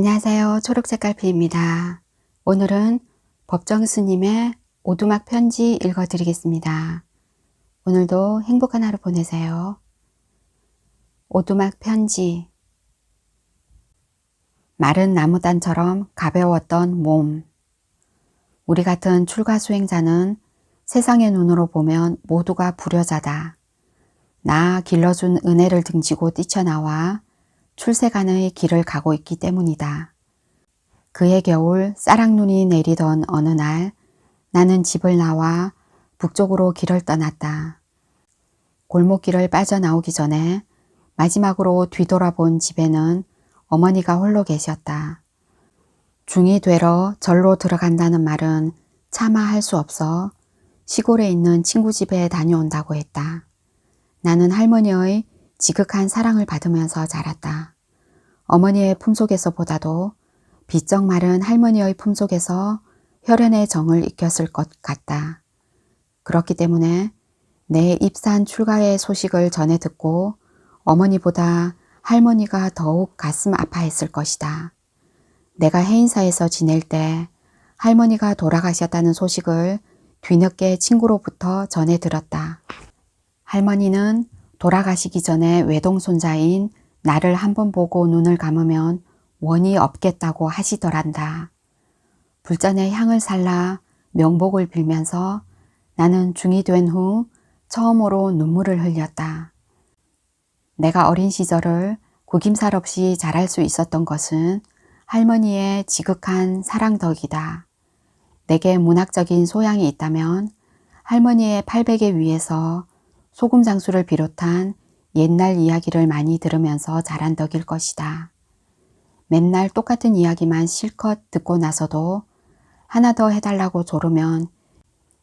안녕하세요. 초록색깔피입니다. 오늘은 법정스님의 오두막 편지 읽어드리겠습니다. 오늘도 행복한 하루 보내세요. 오두막 편지. 마른 나무단처럼 가벼웠던 몸. 우리 같은 출가 수행자는 세상의 눈으로 보면 모두가 불효자다. 나 길러준 은혜를 등지고 뛰쳐나와 출세간의 길을 가고 있기 때문이다. 그해 겨울 쌀락눈이 내리던 어느 날 나는 집을 나와 북쪽으로 길을 떠났다. 골목길을 빠져나오기 전에 마지막으로 뒤돌아본 집에는 어머니가 홀로 계셨다. 중이 되러 절로 들어간다는 말은 차마 할 수 없어 시골에 있는 친구 집에 다녀온다고 했다. 나는 할머니의 지극한 사랑을 받으면서 자랐다. 어머니의 품속에서 보다도 비쩍 마른 할머니의 품속에서 혈연의 정을 익혔을 것 같다. 그렇기 때문에 내 입산 출가의 소식을 전해 듣고 어머니보다 할머니가 더욱 가슴 아파했을 것이다. 내가 해인사에서 지낼 때 할머니가 돌아가셨다는 소식을 뒤늦게 친구로부터 전해 들었다. 할머니는 돌아가시기 전에 외동손자인 나를 한번 보고 눈을 감으면 원이 없겠다고 하시더란다. 불전의 향을 살라 명복을 빌면서 나는 중이 된 후 처음으로 눈물을 흘렸다. 내가 어린 시절을 구김살 없이 자랄 수 있었던 것은 할머니의 지극한 사랑 덕이다. 내게 문학적인 소양이 있다면 할머니의 팔베개 위에서 소금 장수를 비롯한 옛날 이야기를 많이 들으면서 자란 덕일 것이다. 맨날 똑같은 이야기만 실컷 듣고 나서도 하나 더 해달라고 조르면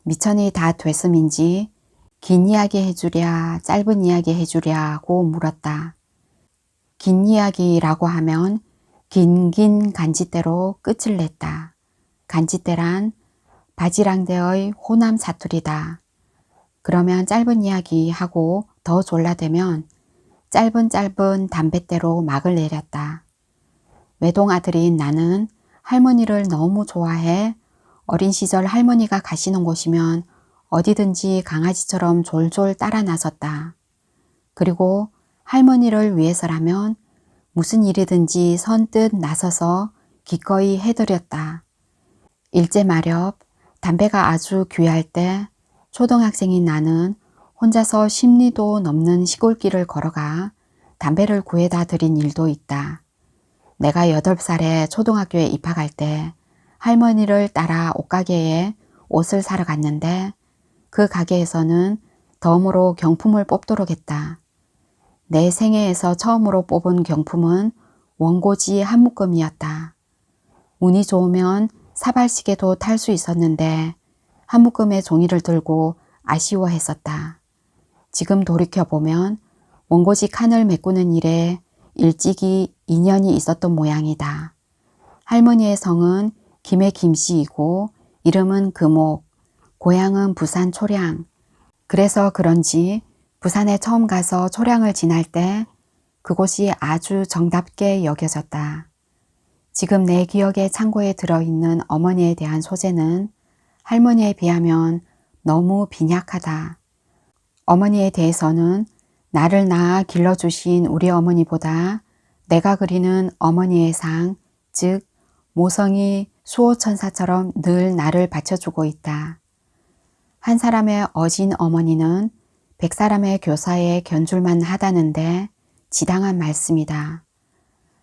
미천이 다 됐음인지 긴 이야기 해주랴 짧은 이야기 해주랴고 물었다. 긴 이야기라고 하면 긴긴 간짓대로 끝을 냈다. 간짓대란 바지랑대의 호남 사투리다. 그러면 짧은 이야기 하고 더 졸라대면 짧은 담뱃대로 막을 내렸다. 외동아들인 나는 할머니를 너무 좋아해 어린 시절 할머니가 가시는 곳이면 어디든지 강아지처럼 졸졸 따라 나섰다. 그리고 할머니를 위해서라면 무슨 일이든지 선뜻 나서서 기꺼이 해드렸다. 일제마렵 담배가 아주 귀할 때 초등학생인 나는 혼자서 10리도 넘는 시골길을 걸어가 담배를 구해다 드린 일도 있다. 내가 8살에 초등학교에 입학할 때 할머니를 따라 옷가게에 옷을 사러 갔는데 그 가게에서는 덤으로 경품을 뽑도록 했다. 내 생애에서 처음으로 뽑은 경품은 원고지 한 묶음이었다. 운이 좋으면 사발시계도 탈 수 있었는데 한 묶음의 종이를 들고 아쉬워했었다. 지금 돌이켜보면 원고지 칸을 메꾸는 일에 일찍이 인연이 있었던 모양이다. 할머니의 성은 김해 김씨이고 이름은 금옥, 고향은 부산 초량. 그래서 그런지 부산에 처음 가서 초량을 지날 때 그곳이 아주 정답게 여겨졌다. 지금 내 기억의 창고에 들어있는 어머니에 대한 소재는 할머니에 비하면 너무 빈약하다. 어머니에 대해서는 나를 낳아 길러주신 우리 어머니보다 내가 그리는 어머니의 상, 즉 모성이 수호천사처럼 늘 나를 받쳐주고 있다. 한 사람의 어진 어머니는 100사람의 교사에 견줄만 하다는데 지당한 말씀이다.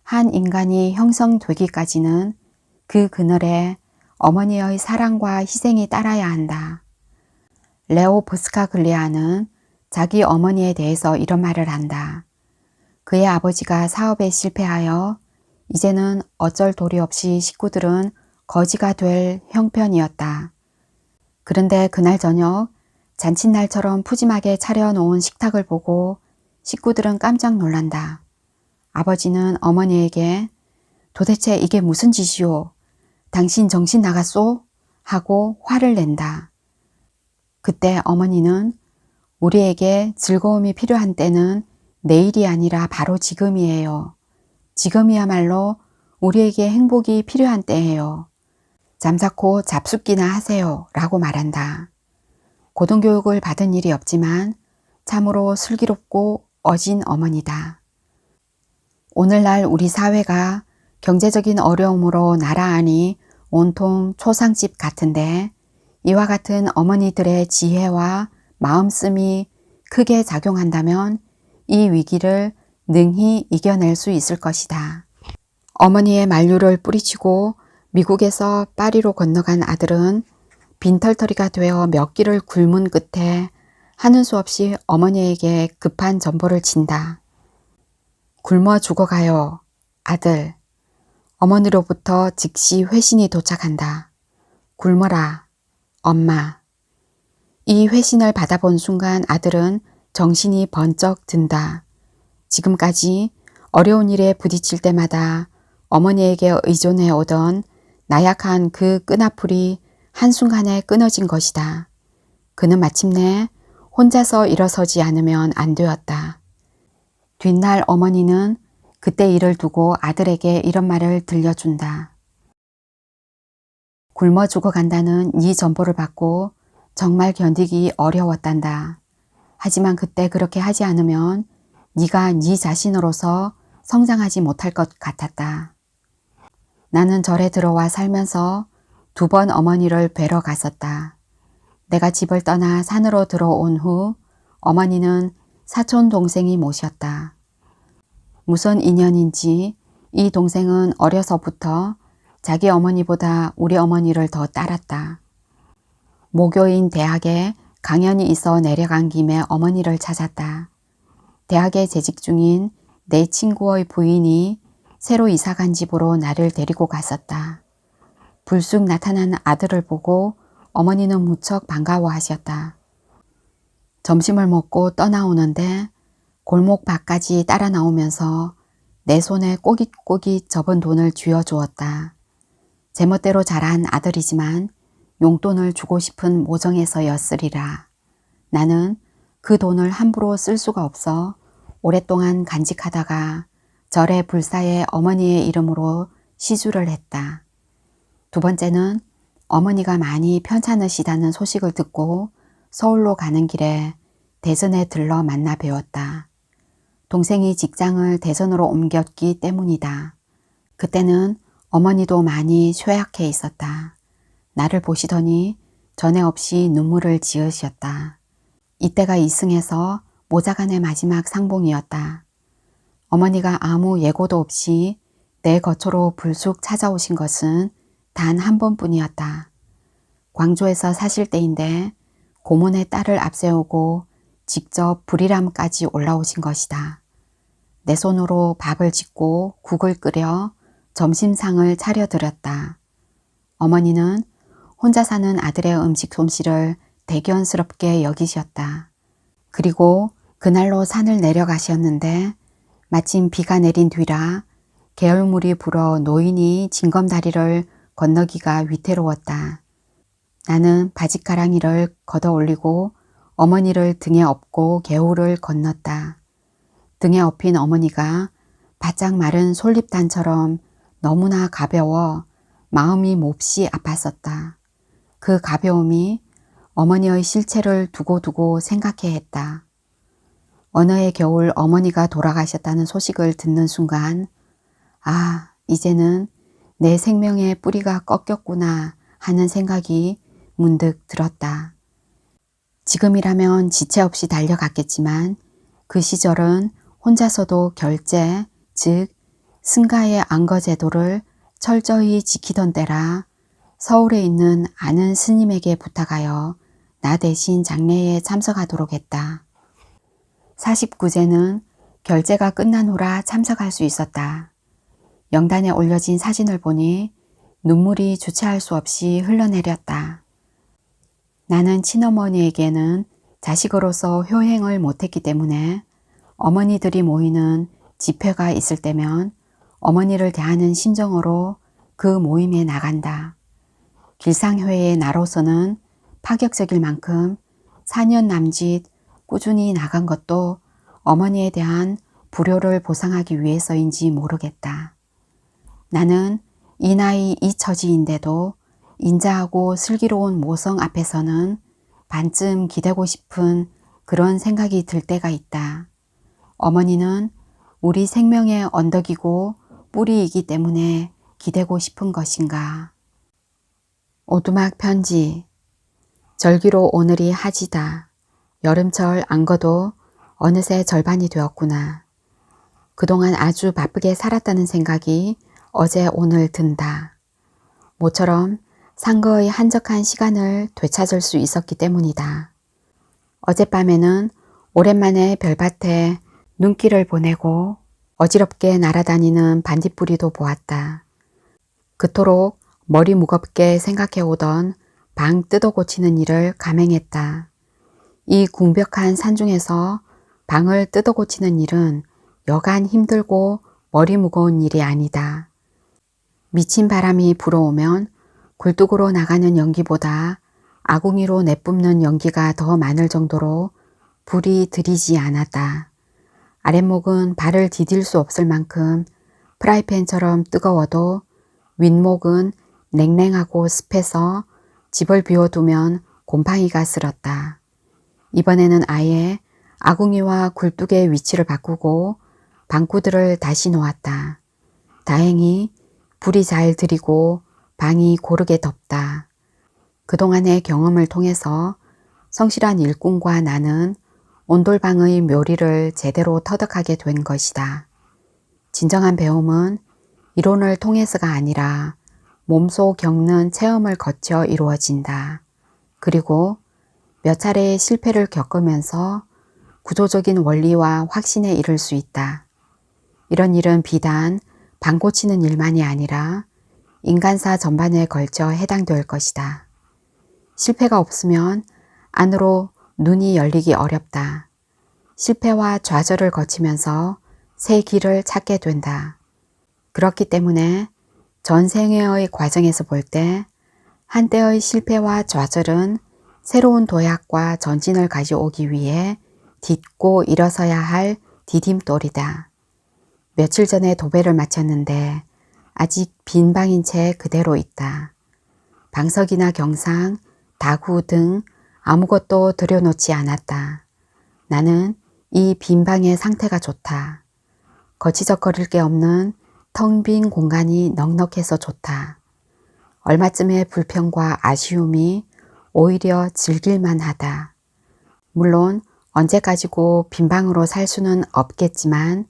한 인간이 형성되기까지는 그 그늘에 어머니의 사랑과 희생이 따라야 한다. 레오 브스카글리아는 자기 어머니에 대해서 이런 말을 한다. 그의 아버지가 사업에 실패하여 이제는 어쩔 도리 없이 식구들은 거지가 될 형편이었다. 그런데 그날 저녁 잔칫날처럼 푸짐하게 차려놓은 식탁을 보고 식구들은 깜짝 놀란다. 아버지는 어머니에게 도대체 이게 무슨 짓이오? 당신 정신 나갔소? 하고 화를 낸다. 그때 어머니는 우리에게 즐거움이 필요한 때는 내일이 아니라 바로 지금이에요. 지금이야말로 우리에게 행복이 필요한 때예요. 잠자코 잡숫기나 하세요 라고 말한다. 고등교육을 받은 일이 없지만 참으로 슬기롭고 어진 어머니다. 오늘날 우리 사회가 경제적인 어려움으로 나라하니 온통 초상집 같은데 이와 같은 어머니들의 지혜와 마음씀이 크게 작용한다면 이 위기를 능히 이겨낼 수 있을 것이다. 어머니의 만류를 뿌리치고 미국에서 파리로 건너간 아들은 빈털터리가 되어 몇 길을 굶은 끝에 하는 수 없이 어머니에게 급한 전보를 진다. 굶어 죽어가요, 아들. 어머니로부터 즉시 회신이 도착한다. 굶어라, 엄마. 이 회신을 받아본 순간 아들은 정신이 번쩍 든다. 지금까지 어려운 일에 부딪힐 때마다 어머니에게 의존해 오던 나약한 그 끈앞풀이 한순간에 끊어진 것이다. 그는 마침내 혼자서 일어서지 않으면 안 되었다. 뒷날 어머니는 그때 일을 두고 아들에게 이런 말을 들려준다. 굶어 죽어간다는 이 전보를 받고 정말 견디기 어려웠단다. 하지만 그때 그렇게 하지 않으면 네가 네 자신으로서 성장하지 못할 것 같았다. 나는 절에 들어와 살면서 2번 어머니를 뵈러 갔었다. 내가 집을 떠나 산으로 들어온 후 어머니는 사촌 동생이 모셨다. 무슨 인연인지 이 동생은 어려서부터 자기 어머니보다 우리 어머니를 더 따랐다. 모교인 대학에 강연이 있어 내려간 김에 어머니를 찾았다. 대학에 재직 중인 내 친구의 부인이 새로 이사간 집으로 나를 데리고 갔었다. 불쑥 나타난 아들을 보고 어머니는 무척 반가워하셨다. 점심을 먹고 떠나오는데 골목 밖까지 따라 나오면서 내 손에 꼬깃꼬깃 접은 돈을 쥐어주었다. 제멋대로 자란 아들이지만 용돈을 주고 싶은 모정에서였으리라. 나는 그 돈을 함부로 쓸 수가 없어 오랫동안 간직하다가 절에 불사에 어머니의 이름으로 시주를 했다. 2번째는 어머니가 많이 편찮으시다는 소식을 듣고 서울로 가는 길에 대전에 들러 만나 뵈었다. 동생이 직장을 대전으로 옮겼기 때문이다. 그때는 어머니도 많이 쇠약해 있었다. 나를 보시더니 전에 없이 눈물을 지으셨다. 이때가 이승에서 모자간의 마지막 상봉이었다. 어머니가 아무 예고도 없이 내 거처로 불쑥 찾아오신 것은 단 한 번뿐이었다. 광주에서 사실 때인데 고모네 딸을 앞세우고 직접 불이람까지 올라오신 것이다. 내 손으로 밥을 짓고 국을 끓여 점심상을 차려드렸다. 어머니는 혼자 사는 아들의 음식 솜씨를 대견스럽게 여기셨다. 그리고 그날로 산을 내려가셨는데 마침 비가 내린 뒤라 개울물이 불어 노인이 징검다리를 건너기가 위태로웠다. 나는 바짓가랑이를 걷어 올리고 어머니를 등에 업고 개울을 건넜다. 등에 업힌 어머니가 바짝 마른 솔잎단처럼 너무나 가벼워 마음이 몹시 아팠었다. 그 가벼움이 어머니의 실체를 두고두고 생각해 했다. 어느 해 겨울 어머니가 돌아가셨다는 소식을 듣는 순간 아, 이제는 내 생명의 뿌리가 꺾였구나 하는 생각이 문득 들었다. 지금이라면 지체 없이 달려갔겠지만 그 시절은 혼자서도 결제, 즉 승가의 안거제도를 철저히 지키던 때라 서울에 있는 아는 스님에게 부탁하여 나 대신 장례에 참석하도록 했다. 49제는 결제가 끝난 후라 참석할 수 있었다. 영단에 올려진 사진을 보니 눈물이 주체할 수 없이 흘러내렸다. 나는 친어머니에게는 자식으로서 효행을 못했기 때문에 어머니들이 모이는 집회가 있을 때면 어머니를 대하는 심정으로 그 모임에 나간다. 길상회의 나로서는 파격적일 만큼 4년 남짓 꾸준히 나간 것도 어머니에 대한 불효를 보상하기 위해서인지 모르겠다. 나는 이 나이 이 처지인데도 인자하고 슬기로운 모성 앞에서는 반쯤 기대고 싶은 그런 생각이 들 때가 있다. 어머니는 우리 생명의 언덕이고 뿌리이기 때문에 기대고 싶은 것인가. 오두막 편지. 절기로 오늘이 하지다. 여름철 안 거도 어느새 절반이 되었구나. 그동안 아주 바쁘게 살았다는 생각이 어제 오늘 든다. 모처럼 상거의 한적한 시간을 되찾을 수 있었기 때문이다. 어젯밤에는 오랜만에 별밭에 눈길을 보내고 어지럽게 날아다니는 반딧불이도 보았다. 그토록 머리 무겁게 생각해오던 방 뜯어 고치는 일을 감행했다. 이 궁벽한 산중에서 방을 뜯어 고치는 일은 여간 힘들고 머리 무거운 일이 아니다. 미친 바람이 불어오면 굴뚝으로 나가는 연기보다 아궁이로 내뿜는 연기가 더 많을 정도로 불이 들이지 않았다. 아랫목은 발을 디딜 수 없을 만큼 프라이팬처럼 뜨거워도 윗목은 냉랭하고 습해서 집을 비워두면 곰팡이가 쓸었다. 이번에는 아예 아궁이와 굴뚝의 위치를 바꾸고 방구들을 다시 놓았다. 다행히 불이 잘 들이고 방이 고르게 덥다. 그동안의 경험을 통해서 성실한 일꾼과 나는 온돌방의 묘리를 제대로 터득하게 된 것이다. 진정한 배움은 이론을 통해서가 아니라 몸소 겪는 체험을 거쳐 이루어진다. 그리고 몇 차례의 실패를 겪으면서 구조적인 원리와 확신에 이를 수 있다. 이런 일은 비단 방 고치는 일만이 아니라 인간사 전반에 걸쳐 해당될 것이다. 실패가 없으면 안으로 눈이 열리기 어렵다. 실패와 좌절을 거치면서 새 길을 찾게 된다. 그렇기 때문에 전생애의 과정에서 볼 때 한때의 실패와 좌절은 새로운 도약과 전진을 가져오기 위해 딛고 일어서야 할 디딤돌이다. 며칠 전에 도배를 마쳤는데 아직 빈 방인 채 그대로 있다. 방석이나 경상, 다구 등 아무것도 들여놓지 않았다. 나는 이 빈 방의 상태가 좋다. 거치적거릴 게 없는 텅 빈 공간이 넉넉해서 좋다. 얼마쯤의 불평과 아쉬움이 오히려 즐길만 하다. 물론 언제까지고 빈 방으로 살 수는 없겠지만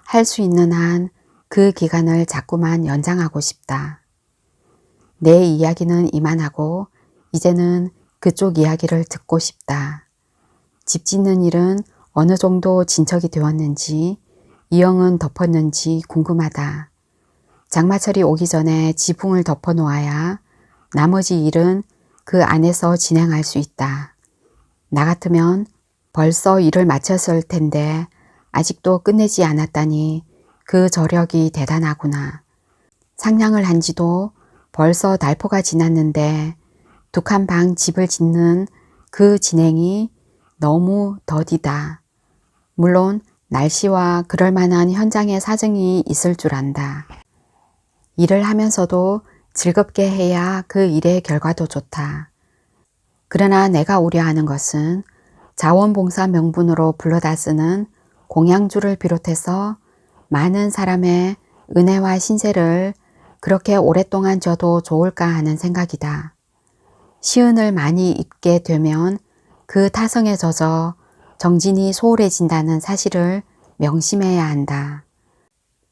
할 수 있는 한 그 기간을 자꾸만 연장하고 싶다. 내 이야기는 이만하고 이제는 그쪽 이야기를 듣고 싶다. 집 짓는 일은 어느 정도 진척이 되었는지 이형은 덮었는지 궁금하다. 장마철이 오기 전에 지붕을 덮어 놓아야 나머지 일은 그 안에서 진행할 수 있다. 나 같으면 벌써 일을 마쳤을 텐데 아직도 끝내지 않았다니 그 저력이 대단하구나. 상냥을 한 지도 벌써 달포가 지났는데 두 칸 방 집을 짓는 그 진행이 너무 더디다. 물론 날씨와 그럴 만한 현장의 사정이 있을 줄 안다. 일을 하면서도 즐겁게 해야 그 일의 결과도 좋다. 그러나 내가 우려하는 것은 자원봉사 명분으로 불러다 쓰는 공양주를 비롯해서 많은 사람의 은혜와 신세를 그렇게 오랫동안 져도 좋을까 하는 생각이다. 시은을 많이 입게 되면 그 타성에 젖어 정진이 소홀해진다는 사실을 명심해야 한다.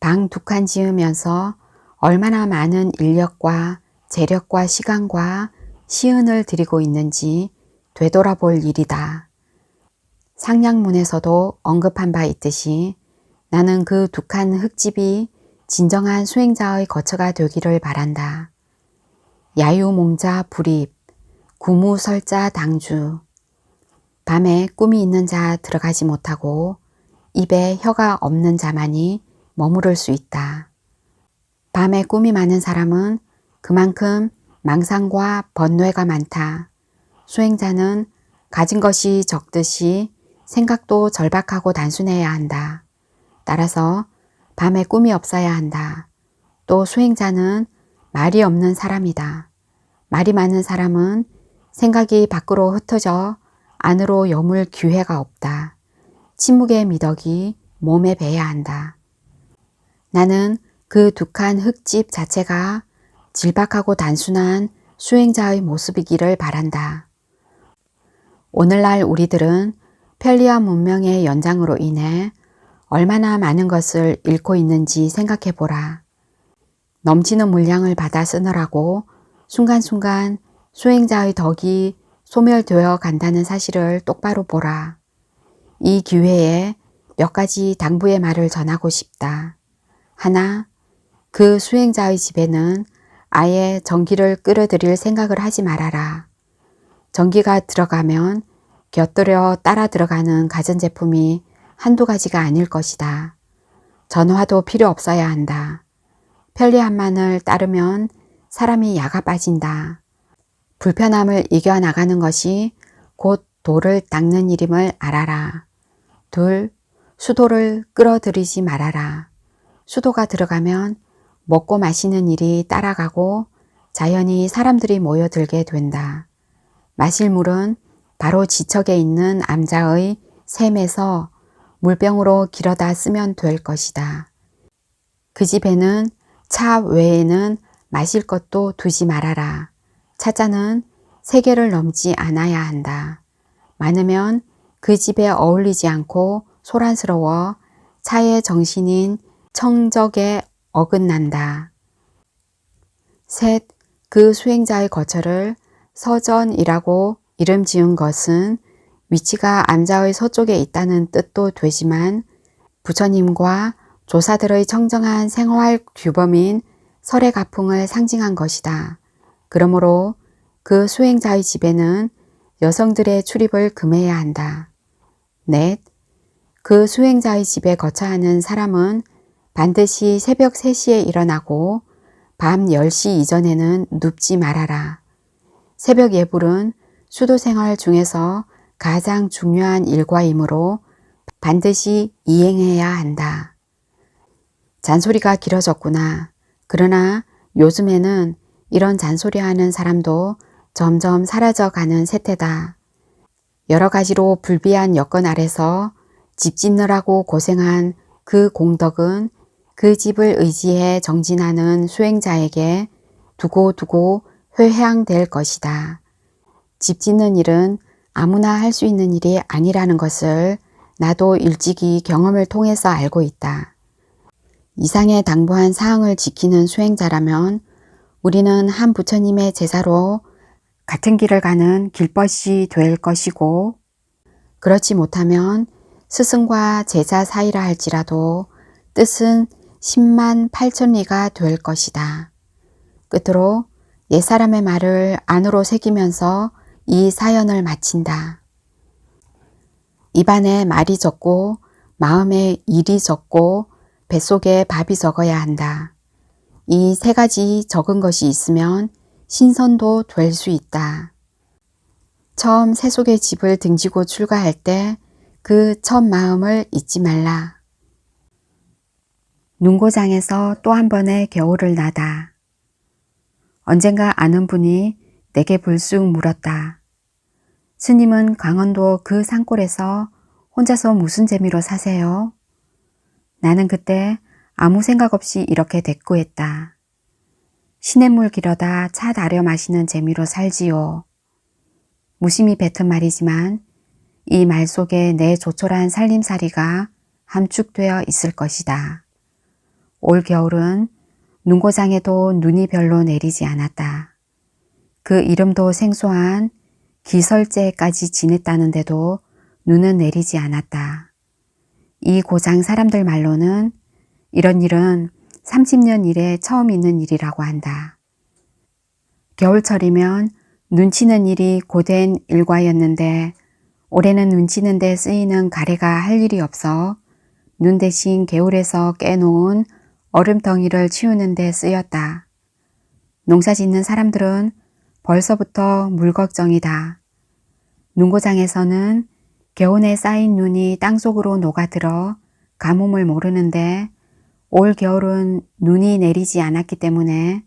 방 두 칸 지으면서 얼마나 많은 인력과 재력과 시간과 시은을 들이고 있는지 되돌아볼 일이다. 상량문에서도 언급한 바 있듯이 나는 그 두 칸 흙집이 진정한 수행자의 거처가 되기를 바란다. 야유몽자 불입, 구무설자 당주. 밤에 꿈이 있는 자 들어가지 못하고 입에 혀가 없는 자만이 머무를 수 있다. 밤에 꿈이 많은 사람은 그만큼 망상과 번뇌가 많다. 수행자는 가진 것이 적듯이 생각도 절박하고 단순해야 한다. 따라서 밤에 꿈이 없어야 한다. 또 수행자는 말이 없는 사람이다. 말이 많은 사람은 생각이 밖으로 흩어져 안으로 여물 기회가 없다. 침묵의 미덕이 몸에 배야 한다. 나는 그 독한 흙집 자체가 질박하고 단순한 수행자의 모습이기를 바란다. 오늘날 우리들은 편리한 문명의 연장으로 인해 얼마나 많은 것을 잃고 있는지 생각해 보라. 넘치는 물량을 받아 쓰느라고 순간순간 수행자의 덕이 소멸되어 간다는 사실을 똑바로 보라. 이 기회에 몇 가지 당부의 말을 전하고 싶다. 하나, 그 수행자의 집에는 아예 전기를 끌어들일 생각을 하지 말아라. 전기가 들어가면 곁들여 따라 들어가는 가전제품이 한두 가지가 아닐 것이다. 전화도 필요 없어야 한다. 편리함만을 따르면 사람이 야가 빠진다. 불편함을 이겨나가는 것이 곧 도를 닦는 일임을 알아라. 둘, 수도를 끌어들이지 말아라. 수도가 들어가면 먹고 마시는 일이 따라가고 자연히 사람들이 모여들게 된다. 마실 물은 바로 지척에 있는 암자의 샘에서 물병으로 길어다 쓰면 될 것이다. 그 집에는 차 외에는 마실 것도 두지 말아라. 차잔은 3개를 넘지 않아야 한다. 많으면 그 집에 어울리지 않고 소란스러워 차의 정신인 청적에 어긋난다. 셋, 그 수행자의 거처를 서전이라고 이름 지은 것은 위치가 암자의 서쪽에 있다는 뜻도 되지만 부처님과 조사들의 청정한 생활 규범인 설의 가풍을 상징한 것이다. 그러므로 그 수행자의 집에는 여성들의 출입을 금해야 한다. 넷, 그 수행자의 집에 거처하는 사람은 반드시 새벽 3시에 일어나고 밤 10시 이전에는 눕지 말아라. 새벽 예불은 수도생활 중에서 가장 중요한 일과이므로 반드시 이행해야 한다. 잔소리가 길어졌구나. 그러나 요즘에는 이런 잔소리하는 사람도 점점 사라져가는 세태다. 여러 가지로 불비한 여건 아래서 집 짓느라고 고생한 그 공덕은 그 집을 의지해 정진하는 수행자에게 두고두고 회향될 것이다. 집 짓는 일은 아무나 할 수 있는 일이 아니라는 것을 나도 일찍이 경험을 통해서 알고 있다. 이상에 당부한 사항을 지키는 수행자라면 우리는 한 부처님의 제자로 같은 길을 가는 길벗이 될 것이고, 그렇지 못하면 스승과 제자 사이라 할지라도 뜻은 10만 8천리가 될 것이다. 끝으로 옛사람의 말을 안으로 새기면서 이 사연을 마친다. 입안에 말이 적고 마음에 일이 적고 뱃속에 밥이 적어야 한다. 이 3가지 적은 것이 있으면 신선도 될 수 있다. 처음 세속의 집을 등지고 출가할 때 그 첫 마음을 잊지 말라. 눈고장에서 또 한 번의 겨울을 나다. 언젠가 아는 분이 내게 불쑥 물었다. 스님은 강원도 그 산골에서 혼자서 무슨 재미로 사세요? 나는 그때 아무 생각 없이 이렇게 대꾸했다. 시냇물 길어다 차 다려 마시는 재미로 살지요. 무심히 뱉은 말이지만 이 말 속에 내 조촐한 살림살이가 함축되어 있을 것이다. 올 겨울은 눈고장에도 눈이 별로 내리지 않았다. 그 이름도 생소한 기설제까지 지냈다는데도 눈은 내리지 않았다. 이 고장 사람들 말로는 이런 일은 30년 이래 처음 있는 일이라고 한다. 겨울철이면 눈치는 일이 고된 일과였는데 올해는 눈치는 데 쓰이는 가래가 할 일이 없어 눈 대신 개울에서 깨놓은 얼음덩이를 치우는 데 쓰였다. 농사 짓는 사람들은 벌써부터 물 걱정이다. 눈고장에서는 개온에 쌓인 눈이 땅속으로 녹아들어 가뭄을 모르는데 올 겨울은 눈이 내리지 않았기 때문에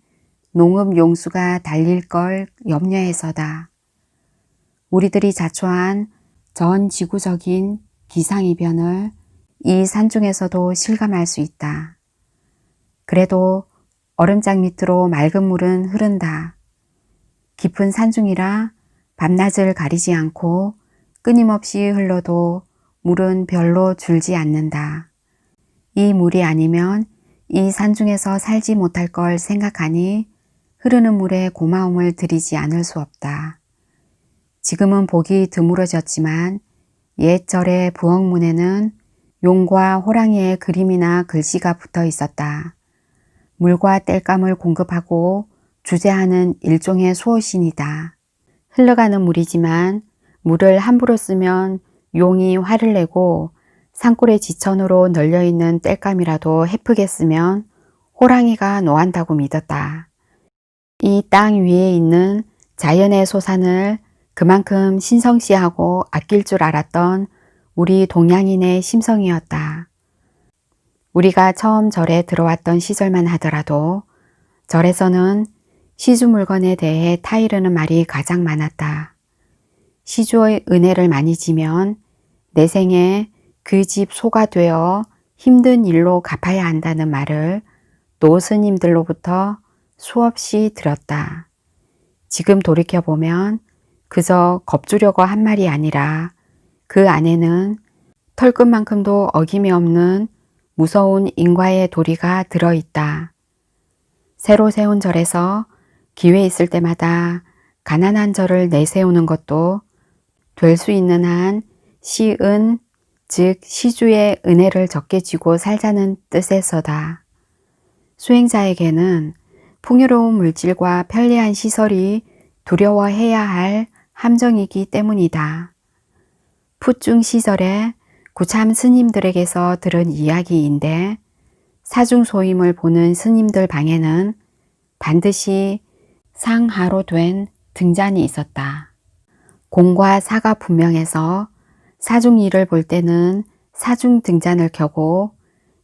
농업 용수가 달릴 걸 염려해서다. 우리들이 자초한 전 지구적인 기상이변을 이 산중에서도 실감할 수 있다. 그래도 얼음장 밑으로 맑은 물은 흐른다. 깊은 산중이라 밤낮을 가리지 않고 끊임없이 흘러도 물은 별로 줄지 않는다. 이 물이 아니면 이 산중에서 살지 못할 걸 생각하니 흐르는 물에 고마움을 드리지 않을 수 없다. 지금은 보기 드물어졌지만 옛절의 부엌문에는 용과 호랑이의 그림이나 글씨가 붙어 있었다. 물과 땔감을 공급하고 주재하는 일종의 수호신이다. 흘러가는 물이지만 물을 함부로 쓰면 용이 화를 내고 산골의 지천으로 널려있는 땔감이라도 헤프게 쓰면 호랑이가 노한다고 믿었다. 이 땅 위에 있는 자연의 소산을 그만큼 신성시하고 아낄 줄 알았던 우리 동양인의 심성이었다. 우리가 처음 절에 들어왔던 시절만 하더라도 절에서는 시주 물건에 대해 타이르는 말이 가장 많았다. 시주의 은혜를 많이 지면 내 생에 그 집 소가 되어 힘든 일로 갚아야 한다는 말을 노스님들로부터 수없이 들었다. 지금 돌이켜보면 그저 겁주려고 한 말이 아니라 그 안에는 털끝만큼도 어김이 없는 무서운 인과의 도리가 들어있다. 새로 세운 절에서 기회 있을 때마다 가난한 절을 내세우는 것도 될 수 있는 한 시은, 즉 시주의 은혜를 적게 지고 살자는 뜻에서다. 수행자에게는 풍요로운 물질과 편리한 시설이 두려워해야 할 함정이기 때문이다. 푸중 시절에 구참 스님들에게서 들은 이야기인데 사중소임을 보는 스님들 방에는 반드시 상하로 된 등잔이 있었다. 공과 사가 분명해서 사중 일을 볼 때는 사중 등잔을 켜고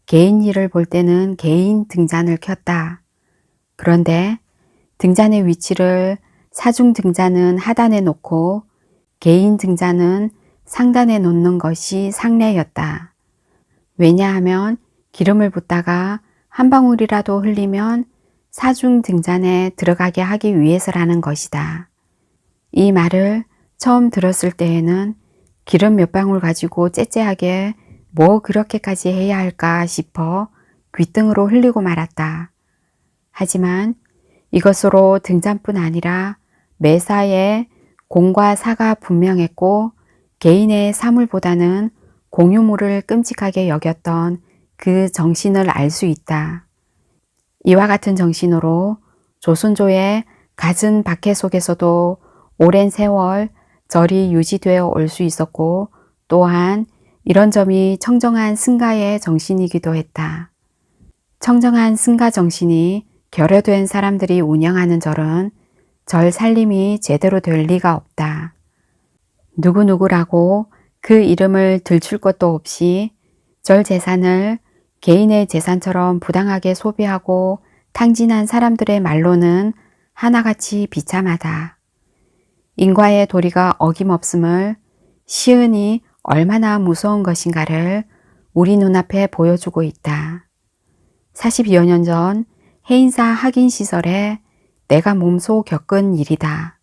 개인 일을 볼 때는 개인 등잔을 켰다. 그런데 등잔의 위치를 사중 등잔은 하단에 놓고 개인 등잔은 상단에 놓는 것이 상례였다. 왜냐하면 기름을 붓다가 한 방울이라도 흘리면 사중 등잔에 들어가게 하기 위해서라는 것이다. 이 말을 처음 들었을 때에는 기름 몇 방울 가지고 째째하게 뭐 그렇게까지 해야 할까 싶어 귓등으로 흘리고 말았다. 하지만 이것으로 등잔뿐 아니라 매사에 공과 사가 분명했고 개인의 사물보다는 공유물을 끔찍하게 여겼던 그 정신을 알 수 있다. 이와 같은 정신으로 조순조의 갖은 박해 속에서도 오랜 세월 절이 유지되어 올 수 있었고 또한 이런 점이 청정한 승가의 정신이기도 했다. 청정한 승가 정신이 결여된 사람들이 운영하는 절은 절 살림이 제대로 될 리가 없다. 누구누구라고 그 이름을 들출 것도 없이 절 재산을 개인의 재산처럼 부당하게 소비하고 탕진한 사람들의 말로는 하나같이 비참하다. 인과의 도리가 어김없음을 시은이 얼마나 무서운 것인가를 우리 눈앞에 보여주고 있다. 40여 년 전 해인사 학인 시설에 내가 몸소 겪은 일이다.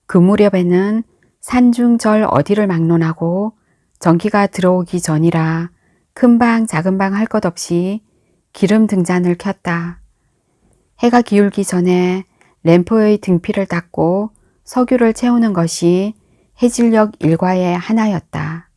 그 무렵에는 산중 절 어디를 막론하고 전기가 들어오기 전이라 큰 방 작은 방 할 것 없이 기름 등잔을 켰다. 해가 기울기 전에 램프의 등피를 닦고 석유를 채우는 것이 해질녘 일과의 하나였다.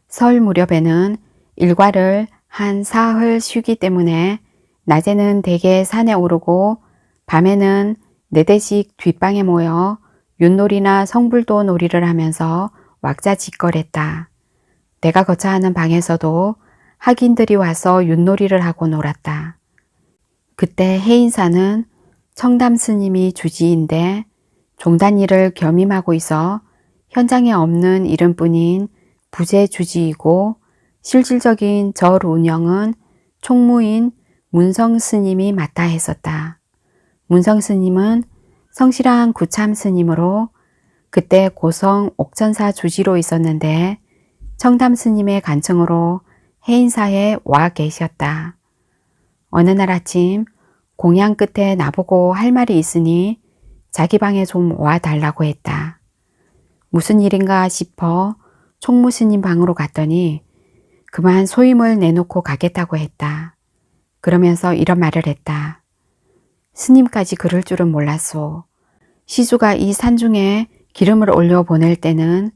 설 무렵에는 일과를 한 사흘 쉬기 때문에 낮에는 대개 산에 오르고 밤에는 네대씩 뒷방에 모여 윷놀이나 성불도 놀이를 하면서 왁자지껄했다. 내가 거처하는 방에서도 학인들이 와서 윷놀이를 하고 놀았다. 그때 해인사는 청담 스님이 주지인데 종단 일을 겸임하고 있어 현장에 없는 이름뿐인 부재 주지이고 실질적인 절 운영은 총무인 문성 스님이 맡아 했었다. 문성 스님은 성실한 구참 스님으로 그때 고성 옥천사 주지로 있었는데 청담 스님의 간청으로 해인사에 와 계셨다. 어느 날 아침 공양 끝에 나보고 할 말이 있으니 자기 방에 좀 와달라고 했다. 무슨 일인가 싶어 총무 스님 방으로 갔더니 그만 소임을 내놓고 가겠다고 했다. 그러면서 이런 말을 했다. 스님까지 그럴 줄은 몰랐소. 시주가 이 산중에 기름을 올려 보낼 때는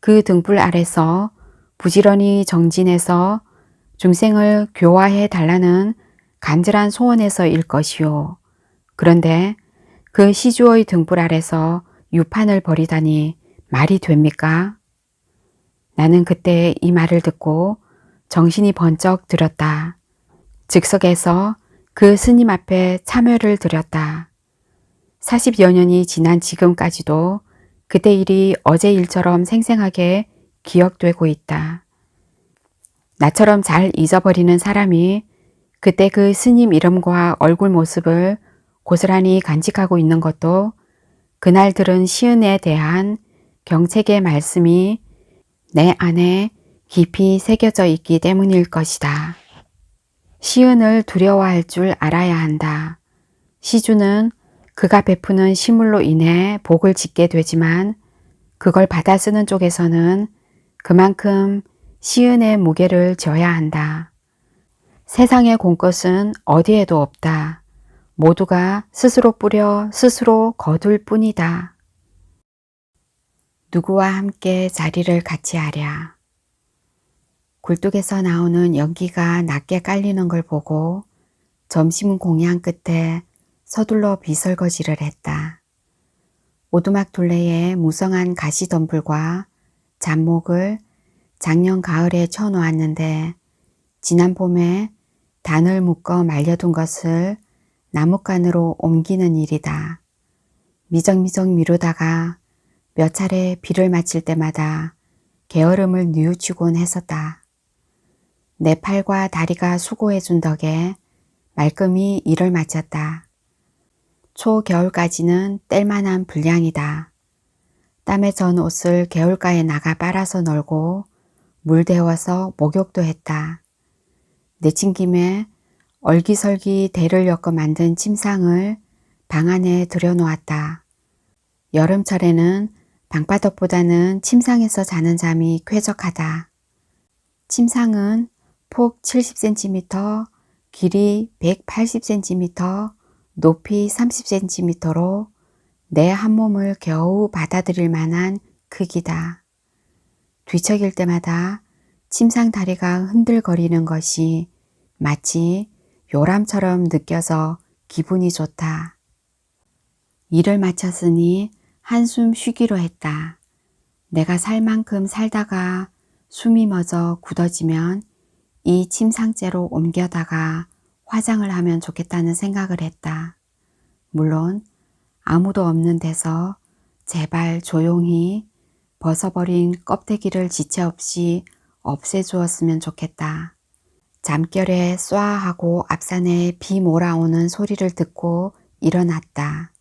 그 등불 아래서 부지런히 정진해서 중생을 교화해 달라는 간절한 소원에서일 것이요. 그런데 그 시주의 등불 아래서 유판을 버리다니 말이 됩니까? 나는 그때 이 말을 듣고 정신이 번쩍 들었다. 즉석에서 그 스님 앞에 참여를 드렸다. 40여 년이 지난 지금까지도 그때 일이 어제 일처럼 생생하게 기억되고 있다. 나처럼 잘 잊어버리는 사람이 그때 그 스님 이름과 얼굴 모습을 고스란히 간직하고 있는 것도 그날 들은 시은에 대한 경책의 말씀이 내 안에 깊이 새겨져 있기 때문일 것이다. 시은을 두려워할 줄 알아야 한다. 시주는 그가 베푸는 시물로 인해 복을 짓게 되지만 그걸 받아 쓰는 쪽에서는 그만큼 시은의 무게를 져야 한다. 세상의 공것은 어디에도 없다. 모두가 스스로 뿌려 스스로 거둘 뿐이다. 누구와 함께 자리를 같이 하랴. 굴뚝에서 나오는 연기가 낮게 깔리는 걸 보고 점심 공양 끝에 서둘러 비설거지를 했다. 오두막 둘레에 무성한 가시덤불과 잡목을 작년 가을에 쳐놓았는데 지난 봄에 단을 묶어 말려둔 것을 나뭇간으로 옮기는 일이다. 미적미적 미루다가 몇 차례 비를 맞힐 때마다 게으름을 뉘우치곤 했었다. 내 팔과 다리가 수고해준 덕에 말끔히 일을 마쳤다. 초겨울까지는 뗄만한 분량이다. 땀에 전 옷을 개울가에 나가 빨아서 널고 물 데워서 목욕도 했다. 내친 김에 얼기설기 대를 엮어 만든 침상을 방 안에 들여놓았다. 여름철에는 방바닥보다는 침상에서 자는 잠이 쾌적하다. 침상은 폭 70cm, 길이 180cm, 높이 30cm로 내 한 몸을 겨우 받아들일 만한 크기다. 뒤척일 때마다 침상 다리가 흔들거리는 것이 마치 요람처럼 느껴서 기분이 좋다. 일을 마쳤으니 한숨 쉬기로 했다. 내가 살 만큼 살다가 숨이 멎어 굳어지면 이 침상째로 옮겨다가 화장을 하면 좋겠다는 생각을 했다. 물론 아무도 없는 데서 제발 조용히 벗어버린 껍데기를 지체 없이 없애주었으면 좋겠다. 잠결에 쏴 하고 앞산에 비 몰아오는 소리를 듣고 일어났다.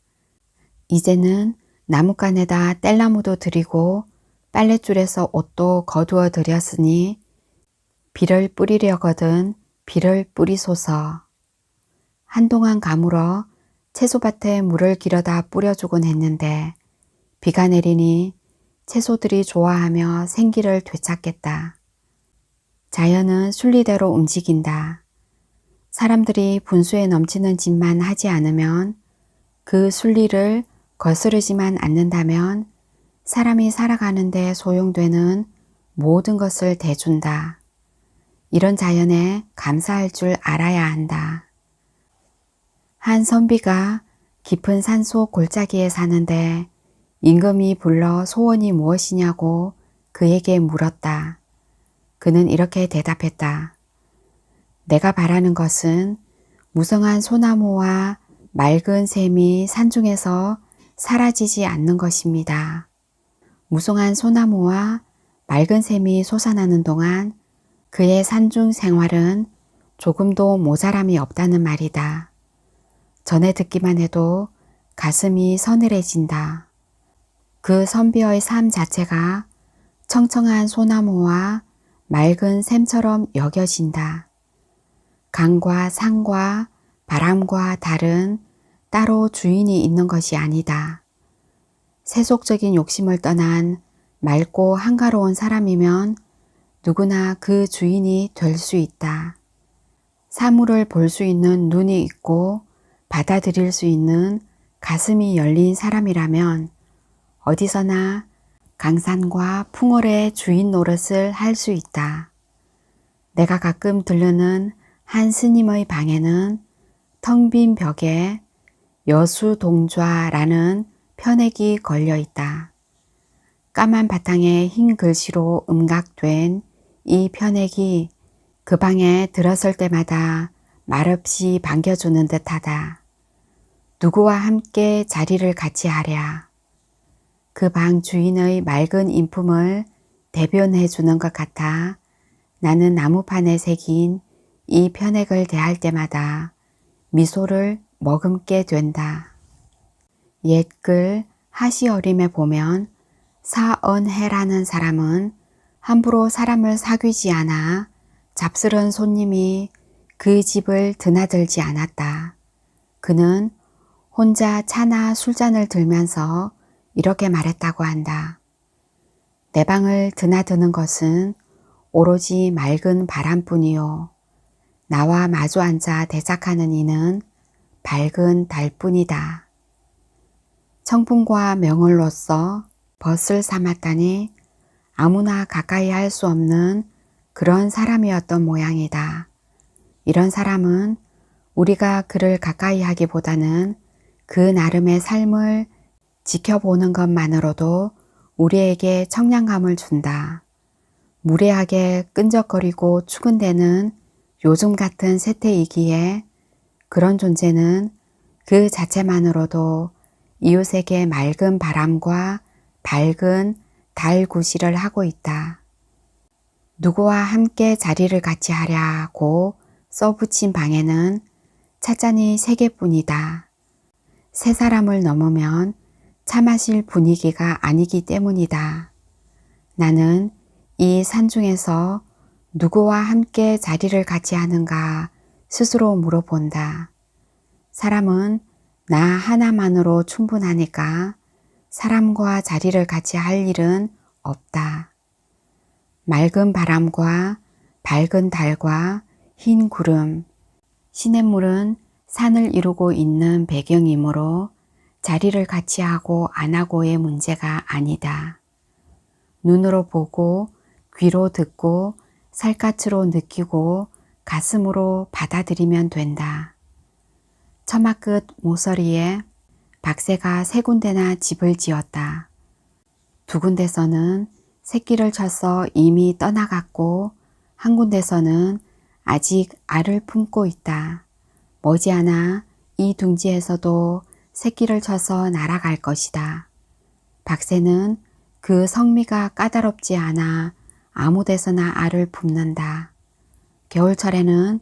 이제는 나뭇간에다 뗄나무도 들이고 빨랫줄에서 옷도 거두어 드렸으니 비를 뿌리려거든 비를 뿌리소서. 한동안 가물어 채소밭에 물을 길어다 뿌려주곤 했는데 비가 내리니 채소들이 좋아하며 생기를 되찾겠다. 자연은 순리대로 움직인다. 사람들이 분수에 넘치는 짓만 하지 않으면 그 순리를 거스르지만 않는다면 사람이 살아가는데 소용되는 모든 것을 대준다. 이런 자연에 감사할 줄 알아야 한다. 한 선비가 깊은 산속 골짜기에 사는데 임금이 불러 소원이 무엇이냐고 그에게 물었다. 그는 이렇게 대답했다. 내가 바라는 것은 무성한 소나무와 맑은 샘이 산중에서 사라지지 않는 것입니다. 무성한 소나무와 맑은 샘이 솟아나는 동안 그의 산중 생활은 조금도 모자람이 없다는 말이다. 전에 듣기만 해도 가슴이 서늘해진다. 그 선비의 삶 자체가 청청한 소나무와 맑은 샘처럼 여겨진다. 강과 산과 바람과 달은 따로 주인이 있는 것이 아니다. 세속적인 욕심을 떠난 맑고 한가로운 사람이면 누구나 그 주인이 될 수 있다. 사물을 볼 수 있는 눈이 있고 받아들일 수 있는 가슴이 열린 사람이라면 어디서나 강산과 풍월의 주인 노릇을 할 수 있다. 내가 가끔 들르는 한 스님의 방에는 텅 빈 벽에 여수동좌라는 편액이 걸려 있다. 까만 바탕에 흰 글씨로 음각된 이 편액이 그 방에 들어설 때마다 말없이 반겨주는 듯하다. 누구와 함께 자리를 같이 하랴. 그 방 주인의 맑은 인품을 대변해 주는 것 같아 나는 나무판에 새긴 이 편액을 대할 때마다 미소를 머금게 된다. 옛글 하시어림에 보면 사언해라는 사람은 함부로 사람을 사귀지 않아 잡스런 손님이 그 집을 드나들지 않았다. 그는 혼자 차나 술잔을 들면서 이렇게 말했다고 한다. 내 방을 드나드는 것은 오로지 맑은 바람뿐이요. 나와 마주 앉아 대작하는 이는 밝은 달뿐이다. 청풍과 명을로써 벗을 삼았다니 아무나 가까이 할 수 없는 그런 사람이었던 모양이다. 이런 사람은 우리가 그를 가까이 하기보다는 그 나름의 삶을 지켜보는 것만으로도 우리에게 청량감을 준다. 무례하게 끈적거리고 추근대는 요즘 같은 세태이기에 그런 존재는 그 자체만으로도 이웃에게 맑은 바람과 밝은 달 구실을 하고 있다. 누구와 함께 자리를 같이 하랴고 써붙인 방에는 찻잔이 3개뿐이다. 세 사람을 넘으면 차 마실 분위기가 아니기 때문이다. 나는 이 산중에서 누구와 함께 자리를 같이 하는가 스스로 물어본다. 사람은 나 하나만으로 충분하니까 사람과 자리를 같이 할 일은 없다. 맑은 바람과 밝은 달과 흰 구름, 시냇물은 산을 이루고 있는 배경이므로 자리를 같이 하고 안 하고의 문제가 아니다. 눈으로 보고 귀로 듣고 살갗으로 느끼고 가슴으로 받아들이면 된다. 처마 끝 모서리에 박새가 3군데나 집을 지었다. 2군데서는 새끼를 쳐서 이미 떠나갔고 한 군데서는 아직 알을 품고 있다. 머지않아 이 둥지에서도 새끼를 쳐서 날아갈 것이다. 박새는 그 성미가 까다롭지 않아 아무 데서나 알을 품는다. 겨울철에는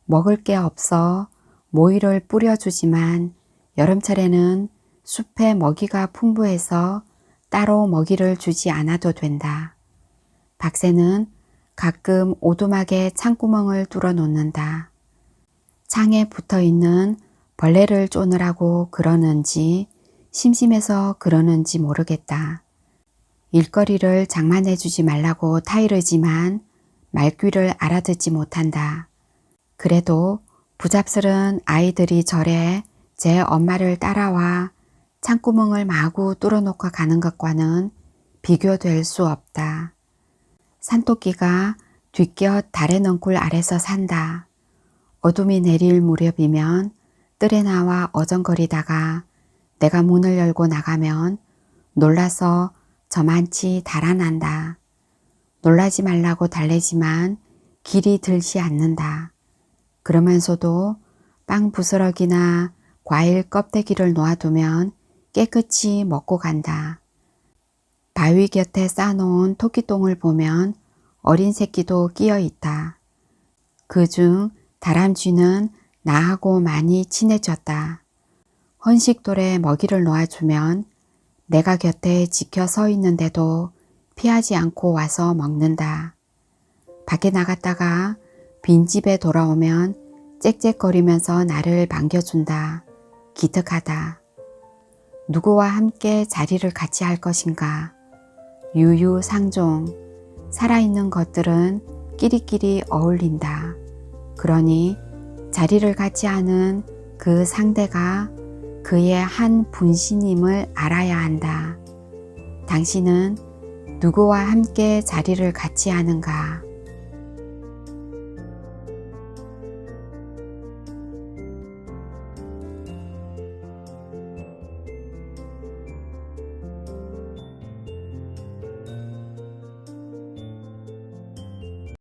먹을 게 없어 모이를 뿌려주지만 여름철에는 숲에 먹이가 풍부해서 따로 먹이를 주지 않아도 된다. 박새는 가끔 오두막에 창구멍을 뚫어 놓는다. 창에 붙어있는 벌레를 쫓느라고 그러는지 심심해서 그러는지 모르겠다. 일거리를 장만해 주지 말라고 타이르지만 말귀를 알아듣지 못한다. 그래도 부잡스런 아이들이 절에 제 엄마를 따라와 창구멍을 마구 뚫어놓고 가는 것과는 비교될 수 없다. 산토끼가 뒷곁 달의 넝쿨 아래서 산다. 어둠이 내릴 무렵이면 뜰에 나와 어정거리다가 내가 문을 열고 나가면 놀라서 저만치 달아난다. 놀라지 말라고 달래지만 길이 들지 않는다. 그러면서도 빵 부스러기나 과일 껍데기를 놓아두면 깨끗이 먹고 간다. 바위 곁에 쌓아놓은 토끼똥을 보면 어린 새끼도 끼어 있다. 그중 다람쥐는 나하고 많이 친해졌다. 헌식돌에 먹이를 놓아주면 내가 곁에 지켜 서 있는데도 피하지 않고 와서 먹는다. 밖에 나갔다가 빈집에 돌아오면 짹짹거리면서 나를 반겨준다. 기특하다. 누구와 함께 자리를 같이 할 것인가? 유유상종. 살아있는 것들은 끼리끼리 어울린다. 그러니 자리를 같이 하는 그 상대가 그의 한 분신임을 알아야 한다. 당신은 누구와 함께 자리를 같이 하는가?